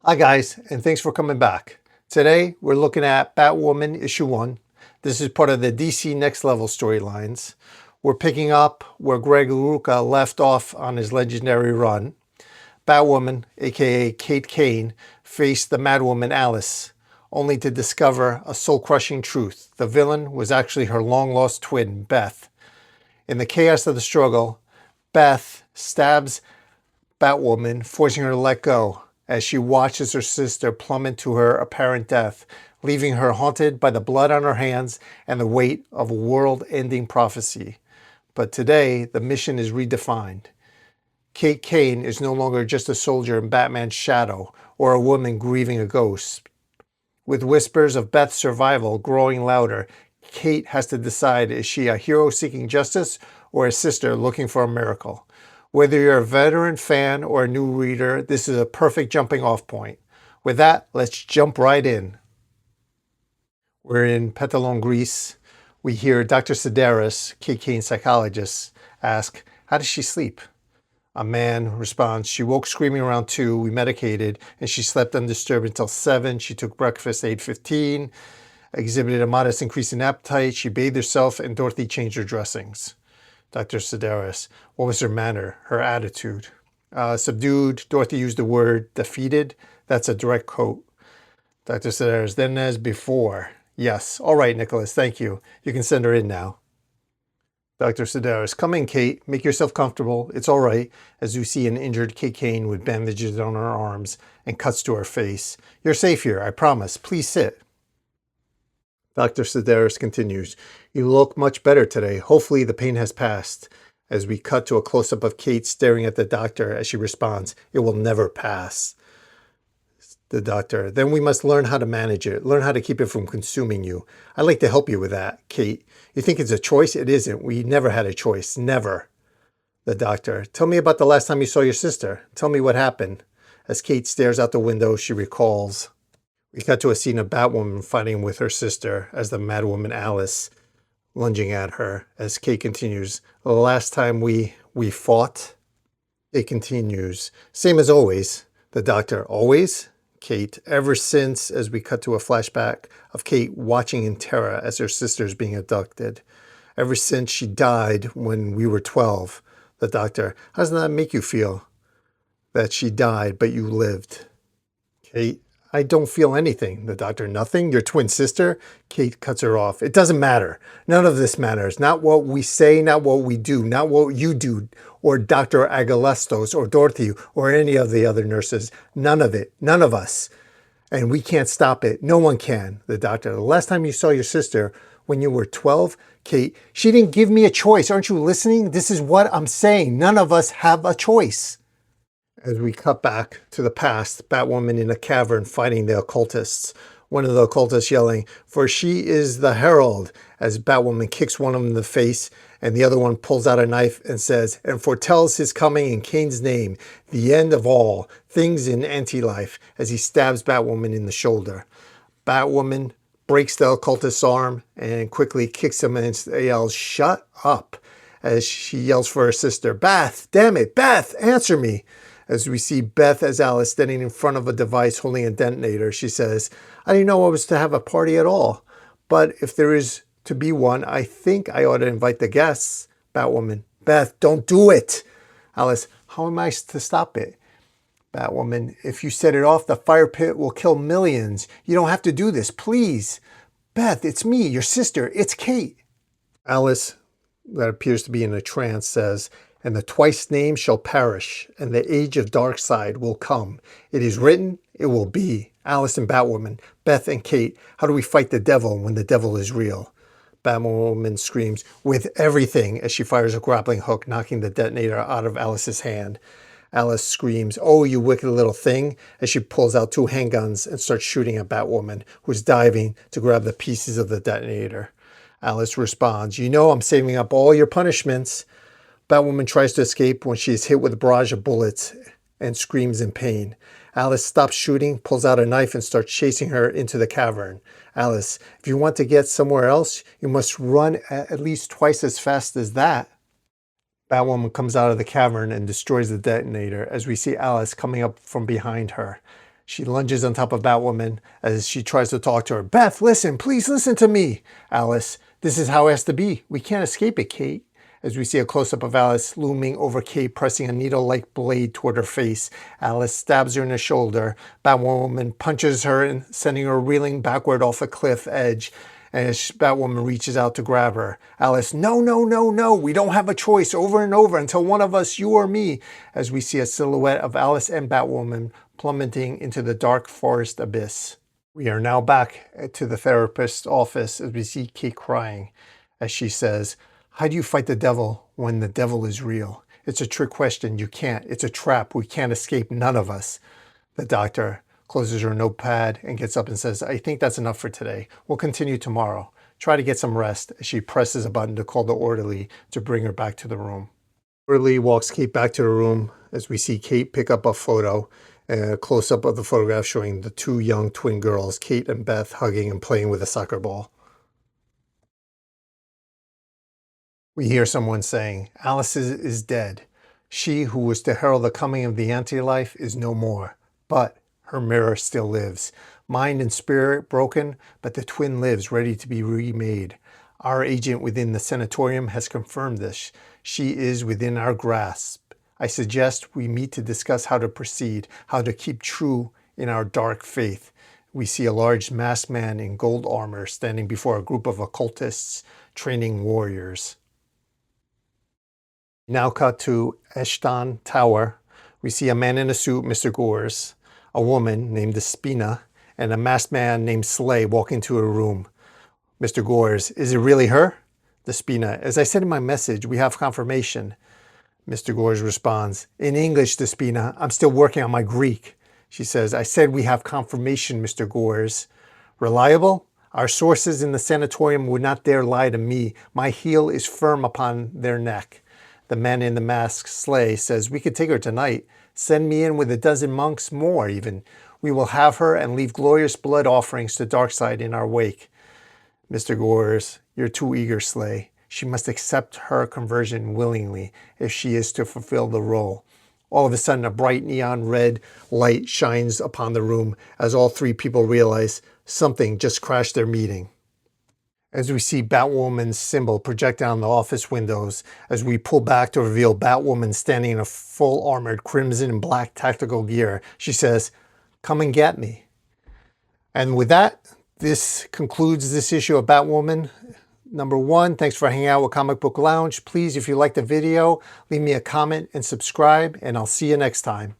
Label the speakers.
Speaker 1: Hi guys, and thanks for coming back. Today we're looking at Batwoman issue 1. This is part of the DC Next Level storylines. We're picking up where Greg Rucka left off on his legendary run. Batwoman, aka Kane, faced the Madwoman Alice, only to discover a soul-crushing truth. The villain was actually her long-lost twin, Beth. In the chaos of the struggle, Beth stabs Batwoman, forcing her to let go as she watches her sister plummet to her apparent death, leaving her haunted by the blood on her hands and the weight of a world-ending prophecy. But today, the mission is redefined. Kane is no longer just a soldier in Batman's shadow or a woman grieving a ghost. With whispers of Beth's survival growing louder, Kate has to decide, is she a hero seeking justice or a sister looking for a miracle? Whether you're a veteran fan or a new reader, this is a perfect jumping off point. With that, let's jump right in. We're in Petalon, Greece. We hear Dr. Sedaris, Kane's psychologist, ask, how does she sleep? A man responds, she woke screaming around 2, we medicated, and she slept undisturbed until 7. She took breakfast at 8:15, exhibited a modest increase in appetite. She bathed herself, and Dorothy changed her dressings. Dr. Sedaris, what was her manner, her attitude? Subdued. Dorothy used the word defeated. That's a direct quote. Dr. Sedaris, then as before. Yes. All right, Nicholas, thank you. You can send her in now. Dr. Sedaris, come in, Kate. Make yourself comfortable. It's all right, as you see an injured Kane with bandages on her arms and cuts to her face. You're safe here, I promise. Please sit. Dr. Sedaris continues, you look much better today. Hopefully the pain has passed. As we cut to a close-up of Kate staring at the doctor as she responds, it will never pass. The doctor, then we must learn how to manage it, learn how to keep it from consuming you. I'd like to help you with that, Kate. You think it's a choice? It isn't. We never had a choice. Never. The doctor, tell me about the last time you saw your sister. Tell me what happened. As Kate stares out the window, she recalls. We cut to a scene of Batwoman fighting with her sister as the Madwoman Alice lunging at her. As Kate continues, the last time we fought? It continues, same as always. The doctor, always? Kate, ever since, as we cut to a flashback of Kate watching in terror as her sister's being abducted. Ever since she died when we were 12. The doctor, how does that make you feel? That she died, but you lived. Kate, I don't feel anything. The doctor, nothing? Your twin sister? Kate cuts her off. It doesn't matter. None of this matters. Not what we say, not what we do, not what you do, or Dr. Agalestos, or Dorothy, or any of the other nurses. None of it. None of us. And we can't stop it. No one can. The doctor, the last time you saw your sister, when you were 12, Kate, she didn't give me a choice. Aren't you listening? This is what I'm saying. None of us have a choice. As we cut back to the past, Batwoman in a cavern fighting the occultists. One of the occultists yelling, for she is the herald, as Batwoman kicks one of them in the face, and the other one pulls out a knife and says, and foretells his coming in Kane's name, the end of all, things in anti-life, as he stabs Batwoman in the shoulder. Batwoman breaks the occultist's arm and quickly kicks him and yells, shut up, as she yells for her sister, Beth, damn it, Beth, answer me. As we see Beth as Alice standing in front of a device holding a detonator, she says, I didn't know I was to have a party at all. But if there is to be one, I think I ought to invite the guests. Batwoman, Beth, don't do it. Alice, how am I to stop it? Batwoman, if you set it off, the fire pit will kill millions. You don't have to do this, please. Beth, it's me, your sister, it's Kate. Alice, that appears to be in a trance, says, and the twice named shall perish, and the age of dark side will come. It is written, it will be. Alice and Batwoman, Beth and Kate, how do we fight the devil when the devil is real? Batwoman screams, with everything, as she fires a grappling hook, knocking the detonator out of Alice's hand. Alice screams, oh, you wicked little thing, as she pulls out 2 handguns and starts shooting at Batwoman, who's diving to grab the pieces of the detonator. Alice responds, you know I'm saving up all your punishments. Batwoman tries to escape when she is hit with a barrage of bullets and screams in pain. Alice stops shooting, pulls out a knife, and starts chasing her into the cavern. Alice, if you want to get somewhere else, you must run at least twice as fast as that. Batwoman comes out of the cavern and destroys the detonator as we see Alice coming up from behind her. She lunges on top of Batwoman as she tries to talk to her. Beth, listen, please listen to me. Alice, this is how it has to be. We can't escape it, Kate. As we see a close-up of Alice looming over Kate, pressing a needle-like blade toward her face. Alice stabs her in the shoulder. Batwoman punches her, and sending her reeling backward off a cliff edge. And as Batwoman reaches out to grab her, Alice, no, no, no, no, we don't have a choice, over and over until one of us, you or me. As we see a silhouette of Alice and Batwoman plummeting into the dark forest abyss. We are now back to the therapist's office as we see Kate crying as she says, how do you fight the devil when the devil is real? It's a trick question. You can't. It's a trap. We can't escape. None of us. The doctor closes her notepad and gets up and says, I think that's enough for today. We'll continue tomorrow. Try to get some rest as she presses a button to call the orderly to bring her back to the room. The orderly walks Kate back to the room as we see Kate pick up a photo. A close-up of the photograph showing the two young twin girls, Kate and Beth, hugging and playing with a soccer ball. We hear someone saying, Alice is dead. She who was to herald the coming of the anti-life is no more. But her mirror still lives. Mind and spirit broken, but the twin lives, ready to be remade. Our agent within the sanatorium has confirmed this. She is within our grasp. I suggest we meet to discuss how to proceed, how to keep true in our dark faith. We see a large masked man in gold armor standing before a group of occultists training warriors. Now cut to Eshton Tower. We see a man in a suit, Mr. Gores, a woman named Despina, and a masked man named Slay walk into a room. Mr. Gores, is it really her? Despina, as I said in my message, we have confirmation. Mr. Gores responds, in English, Despina, I'm still working on my Greek. She says, I said we have confirmation, Mr. Gores. Reliable? Our sources in the sanatorium would not dare lie to me. My heel is firm upon their neck. The man in the mask, Slay, says, we could take her tonight. Send me in with a dozen monks, more even. We will have her and leave glorious blood offerings to Darkseid in our wake. Mr. Gores, you're too eager, Slay. She must accept her conversion willingly if she is to fulfill the role. All of a sudden, a bright neon red light shines upon the room as all three people realize something just crashed their meeting. As we see Batwoman's symbol project on the office windows, as we pull back to reveal Batwoman standing in a full armored crimson and black tactical gear, she says, come and get me. And with that, this concludes this issue of Batwoman. Number 1, thanks for hanging out with Comic Book Lounge. Please, if you liked the video, leave me a comment and subscribe, and I'll see you next time.